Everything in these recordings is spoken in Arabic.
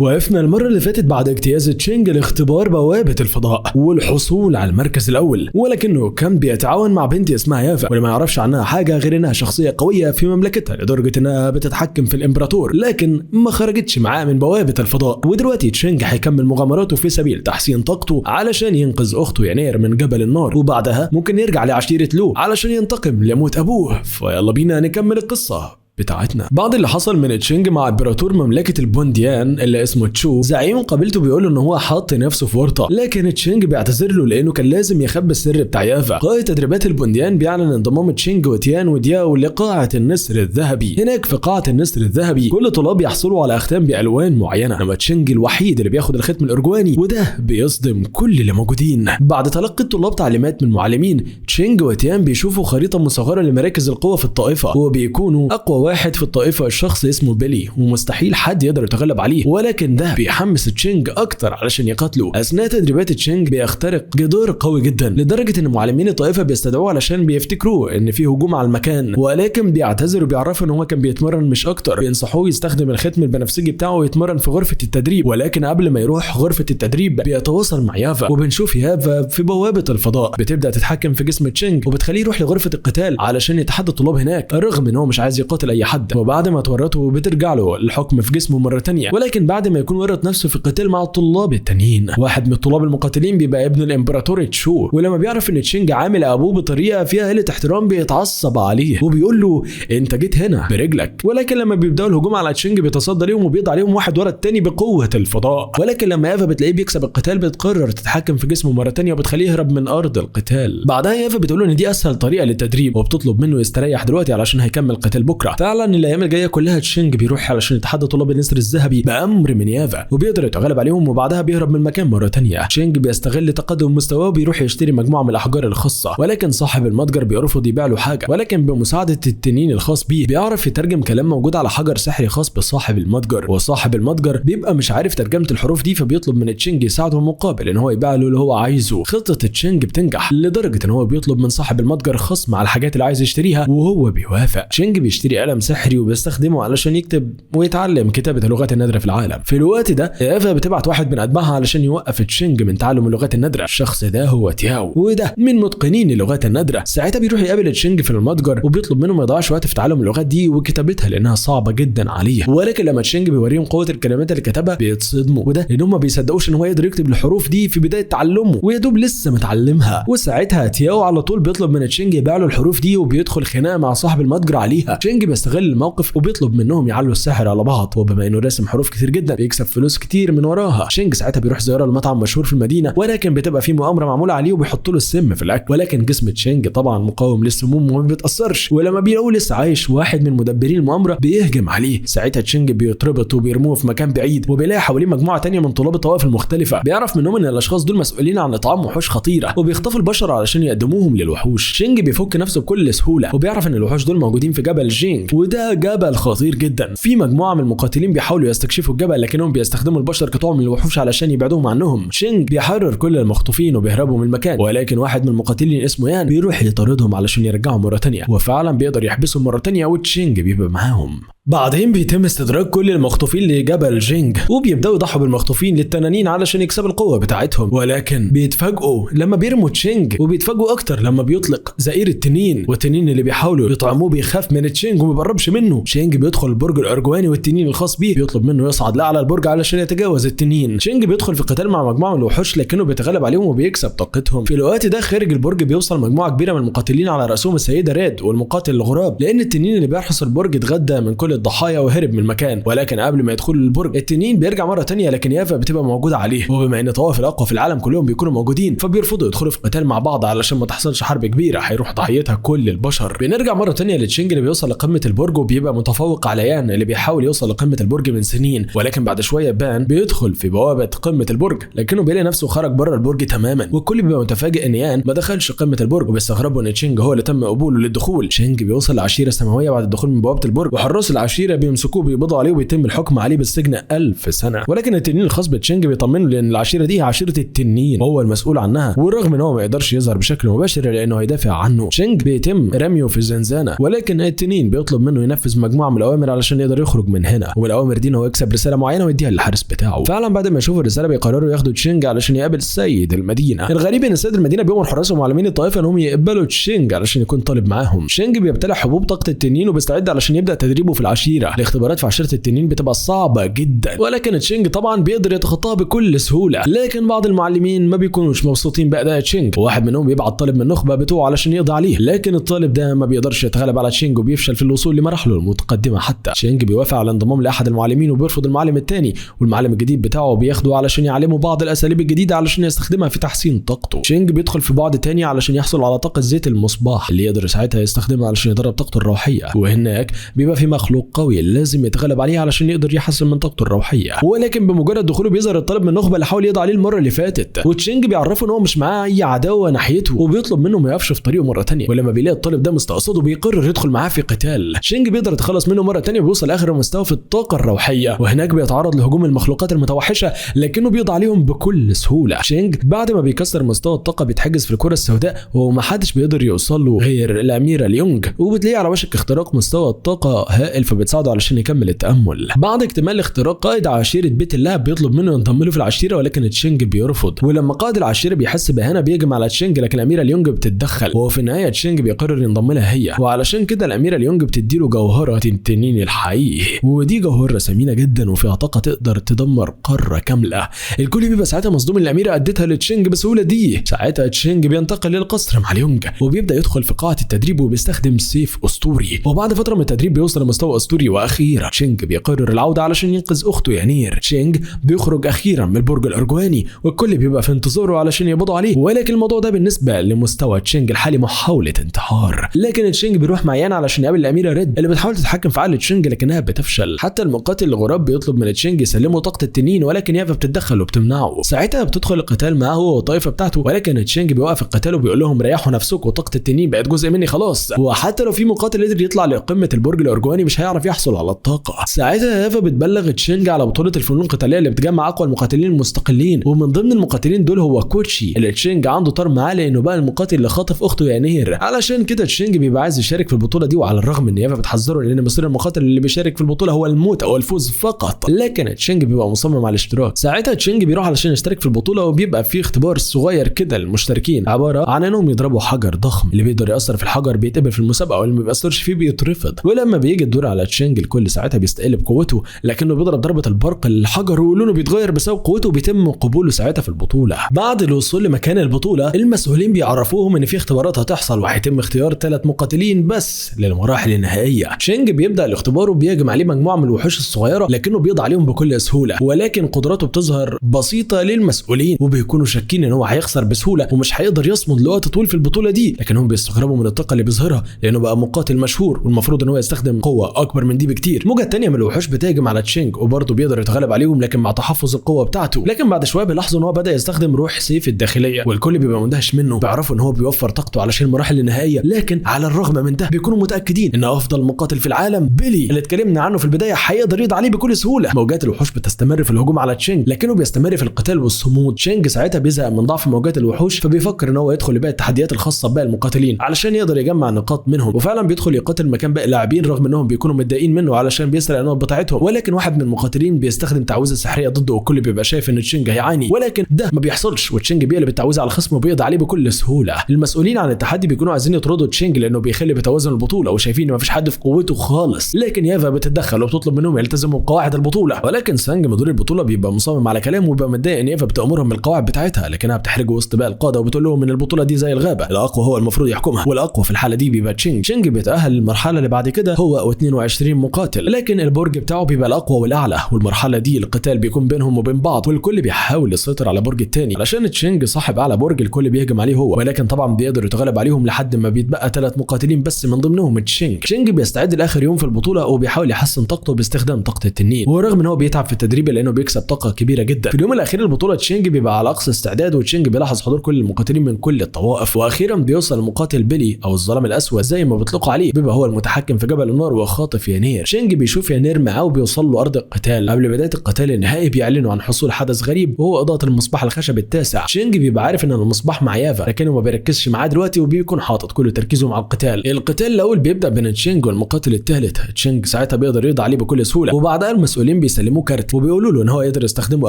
وقفنا المرة اللي فاتت بعد اجتياز تشينج لاختبار بوابة الفضاء والحصول على المركز الأول، ولكنه كان بيتعاون مع بنت اسمها يافا واللي ما يعرفش عنها حاجة غير انها شخصية قوية في مملكتها لدرجة انها بتتحكم في الامبراطور، لكن ما خرجتش معاه من بوابة الفضاء. ودلوقتي تشينج هيكمل مغامراته في سبيل تحسين طاقته علشان ينقذ أخته يناير من جبل النار، وبعدها ممكن يرجع لعشيرة لو علشان ينتقم لموت أبوه. فيلا بينا نكمل القصة بتاعتنا. بعد اللي حصل من تشينج مع امبراطور مملكة البونديان اللي اسمه تشو، زعيم قبيلته بيقول ان هو حاط نفسه في ورطة، لكن تشينج بيعتذر له لانه كان لازم يخبي السر بتاع يافا. قائد تدريبات البونديان بيعلن انضمام تشينج وتيان ودياو لقاعة النسر الذهبي. هناك في قاعة النسر الذهبي كل طلاب يحصلوا على اختام بالوان معينة، انما تشينج الوحيد اللي بياخد الختم الارجواني، وده بيصدم كل اللي موجودين. بعد تلقي الطلاب تعليمات من معلمين، تشينج وتيان بيشوفوا خريطة مصغرة لمراكز القوة في الطائفة، وبيكونوا اقوى واحد في الطائفة الشخص اسمه بيلي، ومستحيل حد يقدر يتغلب عليه، ولكن ده بيحمس تشينج اكتر علشان يقاتله. اثناء تدريبات تشينج بيخترق جدار قوي جدا لدرجة ان معلمين الطائفة بيستدعوه علشان بيفتكروا ان في هجوم على المكان، ولكن بيعتذر وبيعرفوا ان هو كان بيتمرن مش اكتر. بينصحوه يستخدم الختم البنفسجي بتاعه ويتمرن في غرفة التدريب، ولكن قبل ما يروح غرفة التدريب بيتواصل مع يافا، وبنشوف يافا في بوابة الفضاء بتبدأ تتحكم في جسم تشينج وبتخليه يروح لغرفة القتال علشان يتحدى الطلاب هناك، رغم ان هو مش عايز يقاتل اي حد. وبعد ما تورطه بترجع له الحكم في جسمه مرة تانية، ولكن بعد ما يكون ورط نفسه في القتال مع الطلاب التانيين. واحد من الطلاب المقاتلين بيبقى ابن الامبراطور تشو، ولما بيعرف ان تشينج عامل ابوه بطريقة فيها قلة احترام بيتعصب عليه وبيقول له انت جيت هنا برجلك. ولكن لما بيبداوا الهجوم على تشينج بيتصدى ليهم وبيضع عليهم واحد ورا التاني بقوة الفضاء. ولكن لما يافا بتلاقيه بيكسب القتال بتقرر تتحكم في جسمه مرة تانية وبتخليه يهرب من ارض القتال. بعدها يافا بتقول له ان دي اسهل طريقة للتدريب وبتطلب منه يستريح دلوقتي علشان هيكمل قتال بكرة. فعلا الايام الجاية كلها تشينج بيروح علشان يتحدى طلاب النسر الذهبي بأمر من يافا وبيقدر يتغلب عليهم، وبعدها بيهرب من المكان مرة تانية. تشينج بيستغل تقدم مستواه وبيروح يشتري مجموعة من الأحجار الخاصة، ولكن صاحب المتجر بيرفض يبيع له حاجة، ولكن بمساعدة التنين الخاص بيه بيعرف يترجم كلام موجود على حجر سحري خاص بصاحب المتجر، وصاحب المتجر بيبقى مش عارف ترجمة الحروف دي فبيطلب من تشينج يساعده مقابل ان هو يبيع له اللي هو عايزه. خطة تشينج بتنجح لدرجة ان هو بيطلب من صاحب المتجر خصم على الحاجات اللي عايز يشتريها وهو بيوافق. تشينج بيشتري قلم سحري وبيستخدمه علشان يكتب ويتعلم كتابة اللغات النادرة في العالم. في الوقت ده يافا بتبعت واحد من أتباعها علشان يوقف تشينج من تعلم اللغات النادرة. الشخص ده هو تياو، وده من متقنين اللغات النادرة. ساعتها بيروح يقابل تشينج في المتجر وبيطلب منه ما يضيعش وقت في تعلم اللغات دي وكتابتها لأنها صعبة جدا عليه. ولكن لما تشينج بيوريهم قوة الكلمات اللي كتبها بيتصدموا، وده لأنهم ما بيصدقوش ان هو يقدر يكتب الحروف دي في بداية تعلمه ويا دوب لسه متعلمها. وساعتها تياو على طول بيطلب من تشينج يبيع له الحروف دي وبيدخل خناقة مع صاحب المتجر عليها. تشينج بيستغل الموقف وبيطلب منهم يعلوا السحر على بعض، وبما انه راسم حروف كتير جدا بيكسب فلوس كتير من وراها. تشينج ساعتها بيروح زياره لمطعم مشهور في المدينه، ولكن بتبقى في مؤامره معموله عليه وبيحطوا له السم في الاكل، ولكن جسم تشينج طبعا مقاوم للسموم وما بيتاثرش. ولما بيلاقوا لسه عايش واحد من مدبرين المؤامره بيهجم عليه. ساعتها تشينج بيتربط وبيرموه في مكان بعيد، وبيلاقي حواليه مجموعه تانية من طلاب الطوائف المختلفه. بيعرف منهم ان الاشخاص دول مسؤولين عن اطعام وحوش خطيره وبيخطفوا البشر علشان يقدموهم للوحوش. تشينج بيفك نفسه بكل سهوله وبيعرف ان الوحوش دول موجودين في جبل جينج، وده جبل خطير جدا. في مجموعه من المقاتلين بيحاولوا يستكشفوا الجبل لكنهم بيستخدموا البشر كطعم من الوحوش علشان يبعدوهم عنهم. تشينج بيحرر كل المخطوفين وبيهربوا من المكان، ولكن واحد من المقاتلين اسمه يان بيروح يطاردهم علشان يرجعهم مره تانية، وفعلا بيقدر يحبسهم مره تانية وتشينج بيبقى معاهم. بعدين بيتم استدراج كل المخطوفين لجبل جينج وبيبداوا يضحوا بالمخطوفين للتنانين علشان يكسبوا القوه بتاعتهم، ولكن بيتفاجئوا لما بيرموا تشينج، وبيتفاجئوا اكتر لما بيطلق زئير التنين، والتنين اللي بيحاولوا يطعموه بيخاف من تشينج وما بيقربش منه. تشينج بيدخل البرج الارجواني والتنين الخاص بيه بيطلب منه يصعد لاعلى البرج علشان يتجاوز التنين. تشينج بيدخل في قتال مع مجموعه من الوحوش لكنه بيتغلب عليهم وبيكسب طاقتهم. في الوقت ده خارج البرج بيوصل مجموعه كبيره من المقاتلين على راسهم السيده ريد والمقاتل الغراب، لان التنين اللي بيحرس البرج اتغدى من كل الضحايا وهرب من المكان. ولكن قبل ما يدخلوا البرج التنين بيرجع مره تانية، لكن يافا بتبقى موجوده عليه، وبما ان طوائف الاقوى في العالم كلهم بيكونوا موجودين فبيرفضوا يدخلوا في قتال مع بعض علشان ما تحصلش حرب كبيره هيروح ضحيتها كل البشر. بنرجع مره تانية لتشينج اللي بيوصل لقمه البرج وبيبقى متفوق على يان اللي بيحاول يوصل لقمه البرج من سنين، ولكن بعد شويه بان بيدخل في بوابه قمه البرج لكنه بيلاقي نفسه خرج بره البرج تماما، والكل بيبقى متفاجئ ان يان ما دخلش قمه البرج وبيستغربوا ان تشينج هو اللي تم قبوله للدخول. تشينج بيوصل لعشيره سماويه بعد الدخول من بوابه البرج، وحراس العشيره العشيره بيمسكوه بيقبضوا عليه وبيتم الحكم عليه بالسجن 1000 سنه. ولكن التنين الخاص بتشينج بيطمنه لان العشيره دي هي عشيره التنين وهو المسؤول عنها، ورغم ان هو ما يقدرش يظهر بشكل مباشر لانه هيدافع عنه، تشينج بيتم رميه في الزنزانه، ولكن التنين بيطلب منه ينفذ مجموعه من الاوامر علشان يقدر يخرج من هنا، والاوامر دي انه يكسب رساله معينه ويديها للحارس بتاعه. فعلا بعد ما يشوفوا الرساله بيقرروا ياخدوا تشينج علشان يقابل سيد المدينه. الغريب ان سيد المدينه بيامر حراسه ومعلمين الطائفه انهم يقبلوا تشينج علشان يكون طالب معاهم. تشينج بيبتلع حبوب طاقه التنين وبيستعد علشان يبدا تدريبه في العشيره. الاختبارات في عشيره التنين بتبقى صعبه جدا، ولكن تشينج طبعا بيقدر يتخطاها بكل سهوله. لكن بعض المعلمين ما بيكونوش مبسوطين باداء تشينج، وواحد منهم بيبعت طالب من النخبه بتوعه علشان يقضي عليه، لكن الطالب ده ما بيقدرش يتغلب على تشينج وبيفشل في الوصول لمراحله المتقدمه. حتى تشينج بيوافق على الانضمام لاحد المعلمين وبيرفض المعلم الثاني، والمعلم الجديد بتاعه بياخده علشان يعلمه بعض الاساليب الجديده علشان يستخدمها في تحسين طاقته. تشينج بيدخل في بعد تاني علشان يحصل على طاقه زيت المصباح اللي يقدر ساعتها يستخدمها علشان يدرب طاقته الروحيه، وهناك بيبقى في مخلوق قوي لازم يتغلب عليه علشان يقدر يحسن من طاقته الروحيه. ولكن بمجرد دخوله بيظهر الطالب من النخبه اللي حاول يقضي عليه المره اللي فاتت، وتشينج بيعرفه ان هو مش معاه اي عداوه ناحيته وبيطلب منه ما يقفش في طريقه مره ثانيه. ولما بيلاقي الطالب ده مستقصده بيقرر يدخل معاه في قتال. تشينج بيقدر يتخلص منه مره ثانيه وبيوصل لاخر مستوى في الطاقه الروحيه، وهناك بيتعرض لهجوم المخلوقات المتوحشه لكنه بيقضي عليهم بكل سهوله. تشينج بعد ما بيكسر مستوى الطاقه بيتحجز في الكره السوداء ومحدش بيقدر يوصل له غير الاميره ليونج، وبتلاقيه على وشك اختراق مستوى الطاقه هائل فبتساعده علشان يكمل التامل. بعد اكتمال الاختراق قائد عشيره بيت اللهب بيطلب منه ينضم له في العشيره، ولكن تشينج بيرفض. ولما قائد العشيره بيحس بهنا بيهجم على تشينج، لكن الاميره ليونج بتتدخل، وفي النهايه تشينج بيقرر ينضم لها هي، وعلشان كده الاميره ليونج بتديله جوهره التنين الحقيقي، ودي جوهره ثمينه جدا وفيها طاقه تقدر تدمر قاره كامله. الكل بيبقى ساعتها مصدوم ان الاميره ادتها لتشينج بسهوله دي. ساعتها تشينج بينتقل للقصر مع ليونج وبيبدا يدخل في قاعه التدريب وبيستخدم سيف اسطوري، وبعد فتره من التدريب بيوصل لمستوى اسطوري، واخيرا تشينج بيقرر العوده علشان ينقذ اخته يانير. تشينج بيخرج اخيرا من البرج الارجواني والكل بيبقى في انتظاره علشان يقبضوا عليه، ولكن الموضوع ده بالنسبه لمستوى تشينج الحالي محاوله انتحار. لكن تشينج بيروح مع يان علشان يقابل الاميره ريد اللي بتحاول تتحكم في عقل تشينج لكنها بتفشل. حتى المقاتل الغراب بيطلب من تشينج يسلمه طاقه التنين، ولكن يافا بتتدخل وبتمنعه. ساعتها بتدخل القتال معاه هو والطائفه بتاعته، ولكن تشينج بيوقف القتال وبيقول لهم ريحوا نفسكم وطاقه التنين بقت جزء مني خلاص، وحتى لو في مقاتل قدر يطلع لقمه البرج الارجواني مش هيعرف يحصل على الطاقه. ساعتها يافا بتبلغ تشينج على بطوله الفنون القتاليه اللي بتجمع اقوى المقاتلين المستقلين، ومن ضمن المقاتلين دول هو كوتشي اللي تشينج عنده طار معاه لانه بقى المقاتل اللي خاطف اخته يانير. علشان كده تشينج بيبقى عايز يشارك في البطوله دي، وعلى الرغم ان يافا بتحذره لان مصير المقاتل اللي بيشارك في البطوله هو الموت او الفوز فقط، لكن تشينج بيبقى مصمم على الاشتراك. ساعتها تشينج بيروح علشان يشترك في البطوله، وبيبقى في اختبار صغير كده للمشتركين عباره عن انهم يضربوا حجر ضخم، اللي بيقدر ياثر في الحجر بيتقبل في المسابقه واللي ما بيأثرش فيه بيترفض. ولما بيجي الدور على تشينج الكل ساعتها بيستقل بقوته، لكنه بيضرب ضربه البرق للحجر ولونه بيتغير بسبب قوته وبيتم قبوله ساعتها في البطوله. بعد الوصول لمكان البطوله المسؤولين بيعرفوهم ان في اختبارات هتحصل وهيتم اختيار 3 مقاتلين بس للمراحل النهائيه. تشينج بيبدا الاختبار وبيهجم عليه مجموعه من الوحوش الصغيره لكنه بيقضي عليهم بكل سهوله، ولكن قدراته بتظهر بسيطه للمسؤولين وبيكونوا شاكين ان هو هيخسر بسهوله ومش هيقدر يصمد لوقت طويل في البطوله دي، لكنهم بيستغربوا من الطاقه اللي بيظهرها لانه بقى مقاتل مشهور والمفروض ان هو يستخدم قوه اكبر من دي بكتير. موجه ثانيه من الوحوش بتهجم على تشينج وبرضه بيقدر يتغلب عليهم لكن مع تحفظ القوه بتاعته، لكن بعد شويه بيلاحظوا ان هو بدا يستخدم روح سيف الداخليه والكل بيبقى مندهش منه، بيعرفوا ان هو بيوفر طاقته علشان المراحل النهائيه، لكن على الرغم من ده بيكونوا متاكدين ان افضل مقاتل في العالم بيلي اللي اتكلمنا عنه في البدايه هيقدر يقضي عليه بكل سهوله. موجات الوحوش بتستمر في الهجوم على تشينج لكنه بيستمر في القتال والصمود. تشينج ساعتها بيزهق من ضعف موجات الوحوش فبيفكر ان هو يدخل لباقي التحديات الخاصه بباقي المقاتلين علشان يقدر يجمع نقاط منهم، وفعلا بيدخل يقاتل مكان باقي اللاعبين رغم انهم بيكونوا متضايقين منه علشان بيسرق النقط بتاعتهم، ولكن واحد من المقاتلين بيستخدم تعويذه سحريه ضده والكل بيبقى شايف ان تشينج هيعاني، ولكن ده ما بيحصلش وتشينج بيقلب التعويذه على خصمه وبيقضي عليه بكل سهوله. المسؤولين عن التحدي بيكونوا عايزين يطردوا تشينج لانه بيخلي بتوازن البطوله وشايفين ان مفيش حد في قوته خالص، لكن يافا بتتدخل وبتطلب منهم يلتزموا بقواعد البطوله، ولكن سانج مدير البطوله بيبقى مصمم على كلامه وبيبقى متضايق ان يافا بتامرهم بالقواعد بتاعتها لكنها بتحرجه وسط باقي القاده وبتقول لهم ان البطوله دي زي الغابه، الاقوى هو المفروض يحكمها والاقوى في الحاله دي بيبقى تشينج. تشينج بيتاهل للمرحله اللي بعد كده هو و22 مقاتل، لكن البرج بتاعه بيبقى الاقوى والاعلى، والمرحله دي القتال بيكون بينهم وبين بعض والكل بيحاول يسيطر على برج الثاني علشان تشينج صاحب اعلى برج الكل بيهجم عليه هو، ولكن طبعا بيقدر يتغلب عليهم لحد ما بيتبقى 3 مقاتلين بس من ضمنهم تشينج. تشينج بيستعد لاخر يوم في البطوله وبيحاول يحسن طاقته باستخدام طاقه التنين، ورغم ان هو بيتعب في التدريب لانه بيكسب طاقه كبيره جدا. في اليوم الاخير البطوله تشينج بيبقى على اقصى استعداد وتشينج بيلاحظ حضور كل المقاتلين من كل الطوائف، واخيرا بيوصل المقاتل بيلي او الظلام الاسود زي ما بيطلقوا عليه، بيبقى هو المتحكم في جبل النار وخاطف الخاطف يناير. تشينج بيشوف يناير معاه وبيوصل له ارض القتال. قبل بدايه القتال النهائي بيعلنوا عن حصول حدث غريب وهو اضاءه المصباح الخشب التاسع. تشينج بيبقى عارف ان المصباح مع يافا لكنه ما بيركزش معاه دلوقتي وبيكون حاطط كل تركيزه مع القتال الاول بيبدا بين تشينج والمقاتل الثالث. تشينج ساعتها بيقدر يقضي عليه بكل سهوله، وبعدها المسؤولين بيسلموه كارت وبيقولوا له ان هو يقدر يستخدمه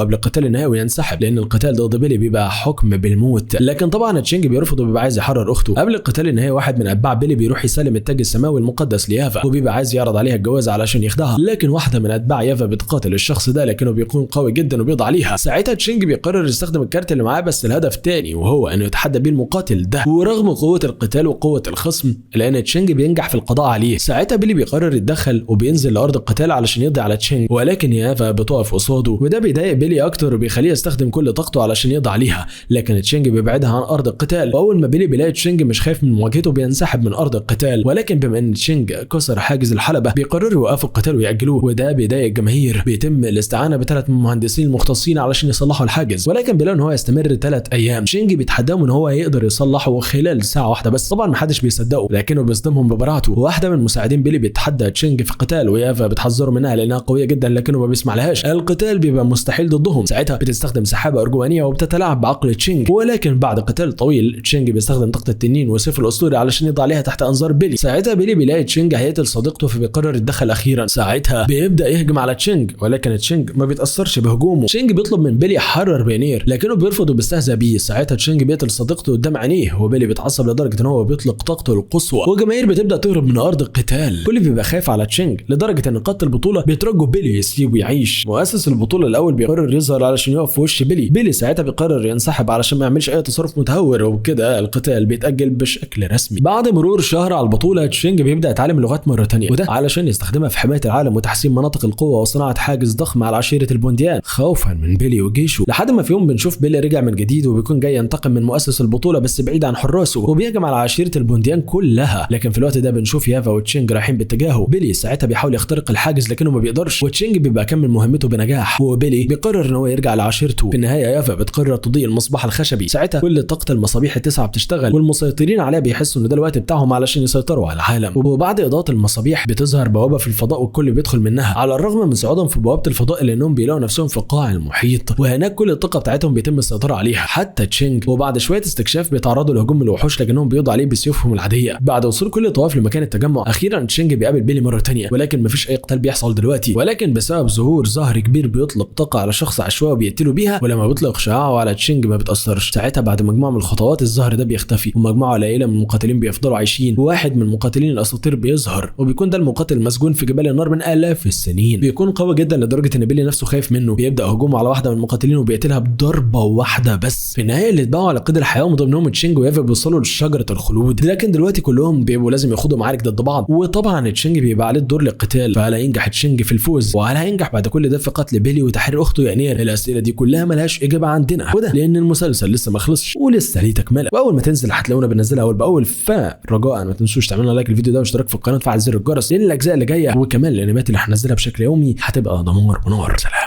قبل القتال النهائي وينسحب، لان القتال ضد بيلي بيبقى حكم بالموت. لكن طبعا تشينج بيرفض وبيبقى عايز يحرر اخته. قبل القتال النهائي واحد من اتباع بيلي بيروح يسلم التاج السماوي المقدس ليافا وبيبقى عايز يعرض عليها الجواز علشان يخدعها، لكن واحده من اتباع يافا بتقاتل الشخص ده لكنه بيكون قوي جدا وبيقضي عليها. ساعتها تشينج بيقرر يستخدم الكارت اللي معاه بس الهدف تاني، وهو انه يتحدى بيه المقاتل ده، ورغم قوه القتال وقوه الخصم لان تشينج بينجح في القضاء عليه. ساعتها بيلي بيقرر يتدخل وبينزل لارض القتال علشان يقضي على تشينج، ولكن يافا بتقف قصاده وده بيضايق بيلي اكتر وبيخليه يستخدم كل طاقته علشان يقضي عليها، لكن تشينج بيبعدها عن ارض القتال. واول ما بيلي بيلاقي تشينج مش خايف من مواجهته بينسحب من ارض القتال، ولكن بما ان تشينج كسر حاجز الحلبه بيقرروا يوقفوا القتال ويأجلوه، وده بيضايق الجماهير. بيتم الاستعانه بثلاث مهندسين مختصين علشان يصلحوا الحاجز، ولكن بيلاقوا ان هو يستمر 3 ايام. تشينج بيتحداهم ان هو يقدر يصلحه خلال ساعه واحده بس. طبعا محدش بيصدقه لكنه بيصدمهم ببراعته. واحده من مساعدين بيلي بيتحدى تشينج في قتال ويافا بتحذره منها لانها قويه جدا لكنه ما بيسمع لهاش. القتال بيبقى مستحيل ضدهم. ساعتها بتستخدم سحابه ارجوانيه وبتتلاعب بعقل تشينج، ولكن بعد قتال طويل تشينج بيستخدم طاقه التنين والسيف الاسطوري علشان يضع عليها تحت انظار بيلي. ساعتها بيلي بيلاقي تشينج هيقتل صديقته فبيقرر يتدخل اخيرا. ساعتها بيبدا يهجم على تشينج ولكن تشينج ما بيتاثرش بهجومه. تشينج بيطلب من بيلي يحرر بينير لكنه بيرفض وبيستهزأ بيه. ساعتها تشينج بيقتل صديقته قدام عينيه وبيلي بيتعصب لدرجه ان هو بيطلق طاقته القصوى، وجماهير بتبدا تهرب من ارض القتال. كل بيبقى خايف على تشينج لدرجه ان قاده البطوله بيترجوا بيلي يسيب ويعيش. مؤسس البطوله الاول بيقرر يظهر علشان يقف في وش بيلي ساعتها بيقرر ينسحب علشان ما يعملش اي تصرف متهور، وبكده القتال بيتاجل بشكل رسمي. بعد مرور شهر على البطوله تشينج بيبدا يتعلم اللغات مره ثانيه، وده علشان يستخدمها في حمايه العالم وتحسين مناطق القوه وصناعه حاجز ضخم على عشيره البونديان خوفا من بيلي وجيشه. لحد ما في يوم بنشوف بيلي رجع من جديد وبيكون جاي ينتقم من مؤسس البطوله بس بعيد عن حراسه، وبيهجم على عشيره البونديان كلها. لكن في الوقت ده بنشوف يافا وتشينج رايحين باتجاهه. بيلي ساعتها بيحاول يخترق الحاجز لكنه ما بيقدرش، وتشينج بيبقى كمل مهمته بنجاح، وبيلي بيقرر ان هو يرجع لعشيرته. في النهايه يافا بتقرر تضيء المصباح الخشبي. ساعتها كل طاقه المصابيح ال9 بتشتغل والمسيطرين عليها بيحسوا ان ده الوقت بتاعهم علشان يسيطروا على العالم. وبعد اضاءه المصابيح بتظهر بوابه في الفضاء والكل بيدخل منها. على الرغم من صعودهم في بوابه الفضاء الا انهم بيلاقوا نفسهم في قاع المحيط، وهناك كل الطاقه بتاعتهم بيتم السيطره عليها حتى تشينج. وبعد شويه استكشاف بيتعرضوا لهجوم الوحوش لكنهم بيقضوا عليه بسيوفهم العاديه. بعد وصول كل الطوائف لمكان التجمع اخيرا تشينج بيقابل بيلي مره ثانيه، ولكن مفيش اي قتال بيحصل دلوقتي، ولكن بسبب ظهور زهر كبير بيطلق طاقه على شخص عشوائي وبيقتله بيها، ولما بيطلق شعاعه على تشينج ما بتاثرش. ساعتها بعد مجموعه من الخطوات الزهر ده بيختفي ومجموعه قليله من المقاتلين بيفضلوا عايشين، وواحد من مقاتلين الاساطير بيظهر وبيكون ده المقاتل المسجون في جبال النار من آلاف السنين. بيكون قوي جدا لدرجه ان بيلي نفسه خايف منه. بيبدا هجومه على واحده من المقاتلين وبيقتلها بضربه واحده بس. في النهايه اللي اتباعوا على قيد الحياه ومن ضمنهم تشينج ويافا بيوصلوا لشجره الخلود، لكن دلوقتي كلهم بيبقوا لازم ياخدوا معارك ضد بعض، وطبعا تشينج بيبقى عليه الدور للقتال. فهل هينجح تشينج في الفوز؟ وهل هينجح بعد كل ده في قتل بيلي وتحرير اخته يناير؟ الاسئله دي كلها ملهاش اجابه عندنا، وده لان المسلسل لسه ما خلصش ولسه ليه تكمله، واول ما تنزل هتلاقونا بننزلها اول باول. فرجاء ما تنسوش تعملوا لايك الفيديو ده واشتراك في القناه وفعل زر الجرس لان الاجزاء اللي جايه وكمان الانميات اللي هنزلها بشكل يومي هتبقى دمار ونار. سلام.